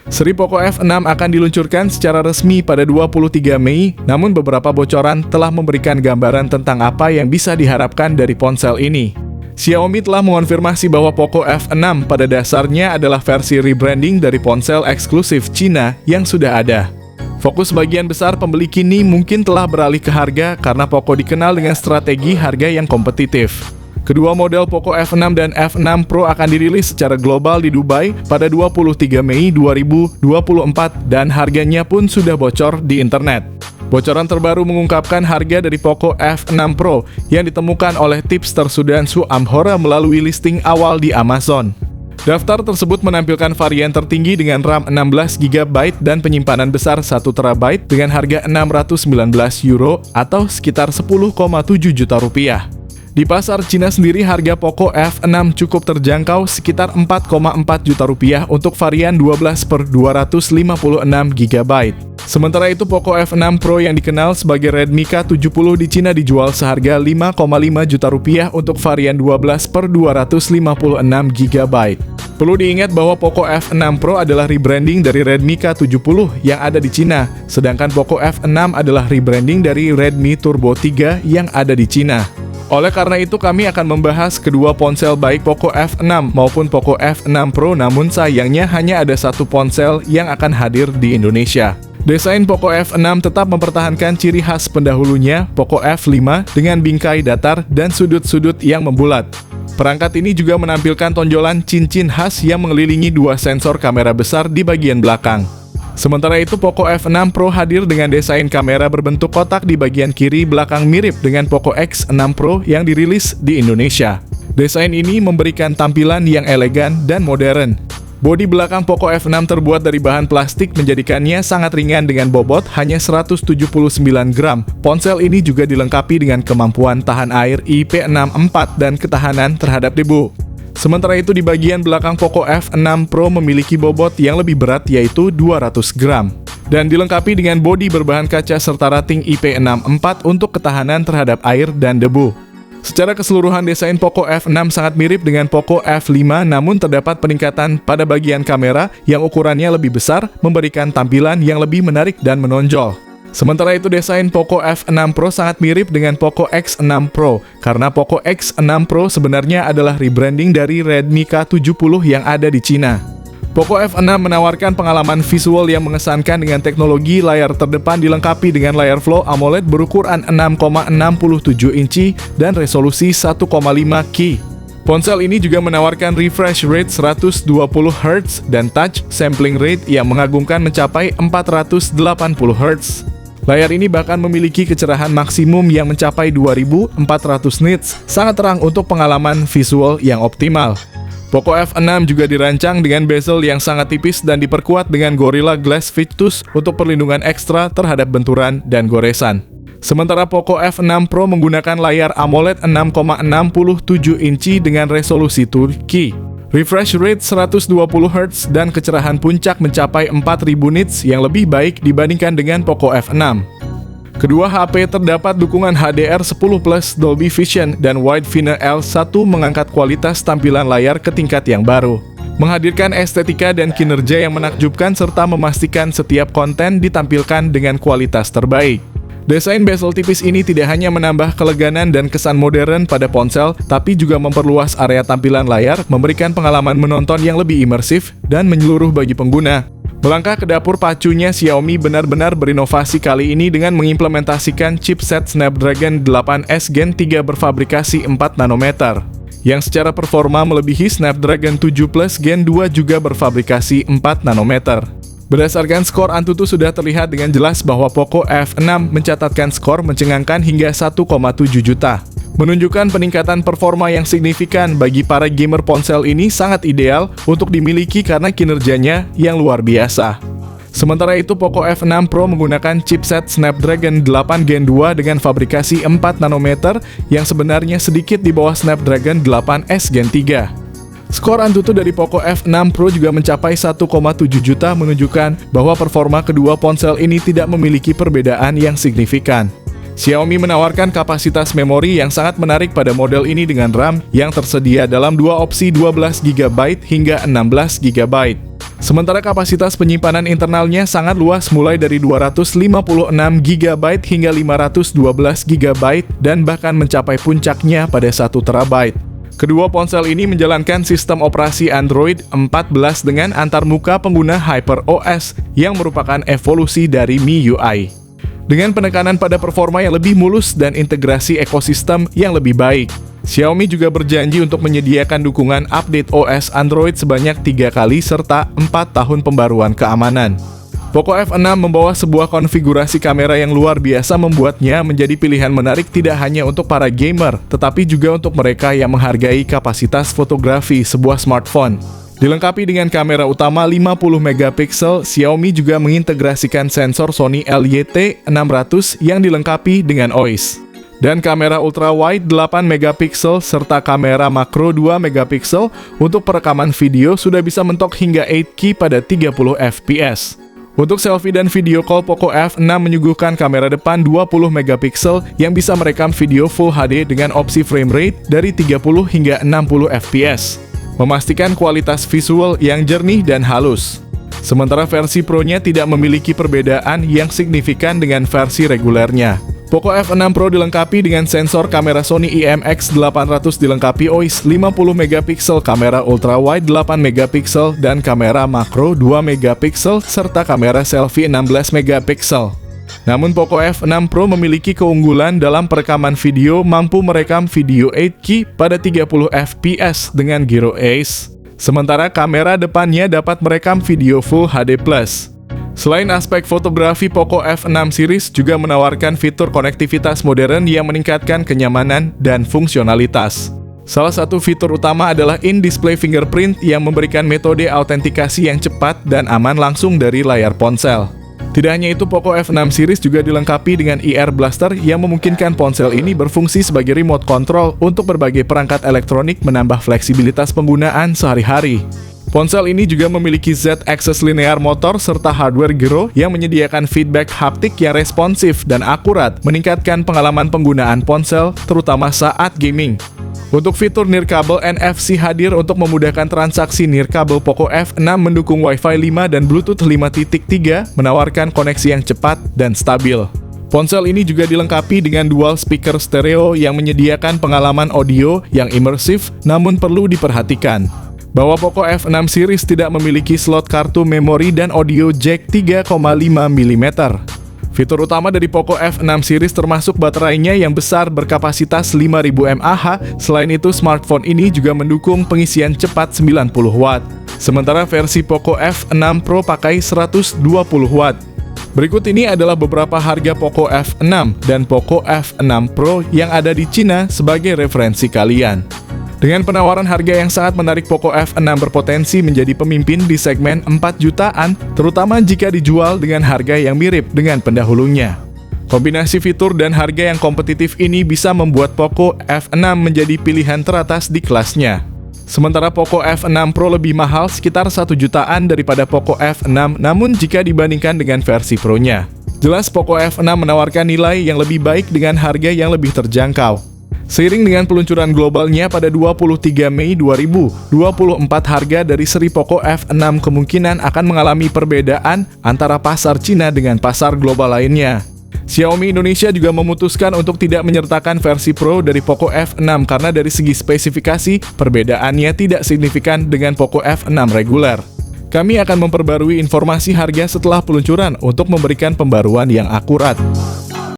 Seri Poco F6 akan diluncurkan secara resmi pada 23 Mei, namun beberapa bocoran telah memberikan gambaran tentang apa yang bisa diharapkan dari ponsel ini. Xiaomi telah mengonfirmasi bahwa Poco F6 pada dasarnya adalah versi rebranding dari ponsel eksklusif Cina yang sudah ada. Fokus bagian besar pembeli kini mungkin telah beralih ke harga karena Poco dikenal dengan strategi harga yang kompetitif. Kedua model Poco F6 dan F6 Pro akan dirilis secara global di Dubai pada 23 Mei 2024 dan harganya pun sudah bocor di internet. Bocoran terbaru mengungkapkan harga dari Poco F6 Pro yang ditemukan oleh tipster Sudhanshu Amhora melalui listing awal di Amazon. Daftar tersebut menampilkan varian tertinggi dengan RAM 16GB dan penyimpanan besar 1 TB dengan harga €619 atau sekitar 10,7 juta rupiah. Di pasar Cina sendiri harga Poco F6 cukup terjangkau sekitar 4,4 juta rupiah untuk varian 12/256GB. Sementara itu Poco F6 Pro yang dikenal sebagai Redmi K70 di Cina dijual seharga 5,5 juta rupiah untuk varian 12/256GB. Perlu diingat bahwa Poco F6 Pro adalah rebranding dari Redmi K70 yang ada di Cina, sedangkan Poco F6 adalah rebranding dari Redmi Turbo 3 yang ada di Cina. Oleh karena itu kami akan membahas kedua ponsel baik Poco F6 maupun Poco F6 Pro, namun sayangnya hanya ada satu ponsel yang akan hadir di Indonesia. Desain Poco F6 tetap mempertahankan ciri khas pendahulunya, Poco F5, dengan bingkai datar dan sudut-sudut yang membulat. Perangkat ini juga menampilkan tonjolan cincin khas yang mengelilingi dua sensor kamera besar di bagian belakang. Sementara itu Poco F6 Pro hadir dengan desain kamera berbentuk kotak di bagian kiri belakang mirip dengan Poco X6 Pro yang dirilis di Indonesia. Desain ini memberikan tampilan yang elegan dan modern. Bodi belakang Poco F6 terbuat dari bahan plastik menjadikannya sangat ringan dengan bobot hanya 179 gram. Ponsel ini juga dilengkapi dengan kemampuan tahan air IP64 dan ketahanan terhadap debu. Sementara itu di bagian belakang Poco F6 Pro memiliki bobot yang lebih berat yaitu 200 gram. Dan dilengkapi dengan bodi berbahan kaca serta rating IP64 untuk ketahanan terhadap air dan debu. Secara keseluruhan desain Poco F6 sangat mirip dengan Poco F5, namun terdapat peningkatan pada bagian kamera yang ukurannya lebih besar, memberikan tampilan yang lebih menarik dan menonjol. Sementara itu desain Poco F6 Pro sangat mirip dengan Poco X6 Pro, karena Poco X6 Pro sebenarnya adalah rebranding dari Redmi K70 yang ada di Cina. Poco F6 menawarkan pengalaman visual yang mengesankan dengan teknologi layar terdepan dilengkapi dengan layar Flow AMOLED berukuran 6,67 inci dan resolusi 1,5K. Ponsel ini juga menawarkan refresh rate 120Hz dan touch sampling rate yang mengagumkan mencapai 480Hz. Layar ini bahkan memiliki kecerahan maksimum yang mencapai 2400 nits, sangat terang untuk pengalaman visual yang optimal. Poco F6 juga dirancang dengan bezel yang sangat tipis dan diperkuat dengan Gorilla Glass Victus untuk perlindungan ekstra terhadap benturan dan goresan. Sementara Poco F6 Pro menggunakan layar AMOLED 6,67 inci dengan resolusi 2K. Refresh rate 120Hz dan kecerahan puncak mencapai 4000 nits yang lebih baik dibandingkan dengan Poco F6. Kedua HP terdapat dukungan HDR10+ Dolby Vision dan Wideview L1 mengangkat kualitas tampilan layar ke tingkat yang baru, menghadirkan estetika dan kinerja yang menakjubkan serta memastikan setiap konten ditampilkan dengan kualitas terbaik. Desain bezel tipis ini tidak hanya menambah keleganan dan kesan modern pada ponsel, tapi juga memperluas area tampilan layar, memberikan pengalaman menonton yang lebih imersif dan menyeluruh bagi pengguna. Melangkah ke dapur pacunya, Xiaomi benar-benar berinovasi kali ini dengan mengimplementasikan chipset Snapdragon 8S Gen 3 berfabrikasi 4 nanometer, yang secara performa melebihi Snapdragon 7 Plus Gen 2 juga berfabrikasi 4 nanometer. Berdasarkan skor Antutu sudah terlihat dengan jelas bahwa Poco F6 mencatatkan skor mencengangkan hingga 1,7 juta. Menunjukkan peningkatan performa yang signifikan bagi para gamer. Ponsel ini sangat ideal untuk dimiliki karena kinerjanya yang luar biasa. Sementara itu Poco F6 Pro menggunakan chipset Snapdragon 8 Gen 2 dengan fabrikasi 4 nanometer yang sebenarnya sedikit di bawah Snapdragon 8S Gen 3. Skor Antutu dari Poco F6 Pro juga mencapai 1,7 juta, menunjukkan bahwa performa kedua ponsel ini tidak memiliki perbedaan yang signifikan. Xiaomi menawarkan kapasitas memori yang sangat menarik pada model ini dengan RAM yang tersedia dalam dua opsi 12GB hingga 16GB. Sementara kapasitas penyimpanan internalnya sangat luas mulai dari 256 GB hingga 512 GB dan bahkan mencapai puncaknya pada 1 TB. Kedua ponsel ini menjalankan sistem operasi Android 14 dengan antarmuka pengguna HyperOS yang merupakan evolusi dari MIUI. Dengan penekanan pada performa yang lebih mulus dan integrasi ekosistem yang lebih baik, Xiaomi juga berjanji untuk menyediakan dukungan update OS Android sebanyak 3 kali serta 4 tahun pembaruan keamanan. Poco F6 membawa sebuah konfigurasi kamera yang luar biasa membuatnya menjadi pilihan menarik tidak hanya untuk para gamer, tetapi juga untuk mereka yang menghargai kapasitas fotografi sebuah smartphone. Dilengkapi dengan kamera utama 50 megapiksel, Xiaomi juga mengintegrasikan sensor Sony LYT600 yang dilengkapi dengan OIS. Dan kamera ultrawide 8 megapiksel serta kamera makro 2 megapiksel untuk perekaman video sudah bisa mentok hingga 8K pada 30 fps. Untuk selfie dan video call, Poco F6 menyuguhkan kamera depan 20 megapiksel yang bisa merekam video Full HD dengan opsi frame rate dari 30 hingga 60 fps, memastikan kualitas visual yang jernih dan halus. Sementara versi Pro-nya tidak memiliki perbedaan yang signifikan dengan versi regulernya. Poco F6 Pro dilengkapi dengan sensor kamera Sony IMX800 dilengkapi OIS 50 megapiksel, kamera ultrawide 8 megapiksel, dan kamera makro 2 megapiksel serta kamera selfie 16 megapiksel. Namun Poco F6 Pro memiliki keunggulan dalam perekaman video, mampu merekam video 8K pada 30 fps dengan Gyro Ace. Sementara kamera depannya dapat merekam video Full HD+. Selain aspek fotografi, Poco F6 series juga menawarkan fitur konektivitas modern yang meningkatkan kenyamanan dan fungsionalitas. Salah satu fitur utama adalah in-display fingerprint yang memberikan metode autentikasi yang cepat dan aman langsung dari layar ponsel. Tidak hanya itu, Poco F6 series juga dilengkapi dengan IR Blaster yang memungkinkan ponsel ini berfungsi sebagai remote control untuk berbagai perangkat elektronik, menambah fleksibilitas penggunaan sehari-hari. Ponsel ini juga memiliki Z-Axis linear motor serta hardware gyro yang menyediakan feedback haptik yang responsif dan akurat, meningkatkan pengalaman penggunaan ponsel, terutama saat gaming. Untuk fitur nirkabel NFC hadir untuk memudahkan transaksi nirkabel. Poco F6 mendukung Wi-Fi 5 dan Bluetooth 5.3, menawarkan koneksi yang cepat dan stabil. Ponsel ini juga dilengkapi dengan dual speaker stereo yang menyediakan pengalaman audio yang imersif, namun perlu diperhatikan bahwa Poco F6 series tidak memiliki slot kartu memori dan audio jack 3,5 mm. Fitur utama dari Poco F6 series termasuk baterainya yang besar berkapasitas 5000 mAh. Selain itu, smartphone ini juga mendukung pengisian cepat 90 watt. Sementara versi Poco F6 Pro pakai 120 watt. Berikut ini adalah beberapa harga Poco F6 dan Poco F6 Pro yang ada di Cina sebagai referensi kalian. Dengan penawaran harga yang sangat menarik, Poco F6 berpotensi menjadi pemimpin di segmen 4 jutaan, terutama jika dijual dengan harga yang mirip dengan pendahulunya. Kombinasi fitur dan harga yang kompetitif ini bisa membuat Poco F6 menjadi pilihan teratas di kelasnya. Sementara Poco F6 Pro lebih mahal sekitar 1 jutaan daripada Poco F6, namun jika dibandingkan dengan versi Pro-nya, jelas Poco F6 menawarkan nilai yang lebih baik dengan harga yang lebih terjangkau. Seiring dengan peluncuran globalnya pada 23 Mei 2024, harga dari seri Poco F6 kemungkinan akan mengalami perbedaan antara pasar Cina dengan pasar global lainnya. Xiaomi Indonesia juga memutuskan untuk tidak menyertakan versi Pro dari Poco F6 karena dari segi spesifikasi, perbedaannya tidak signifikan dengan Poco F6 reguler. Kami akan memperbarui informasi harga setelah peluncuran untuk memberikan pembaruan yang akurat.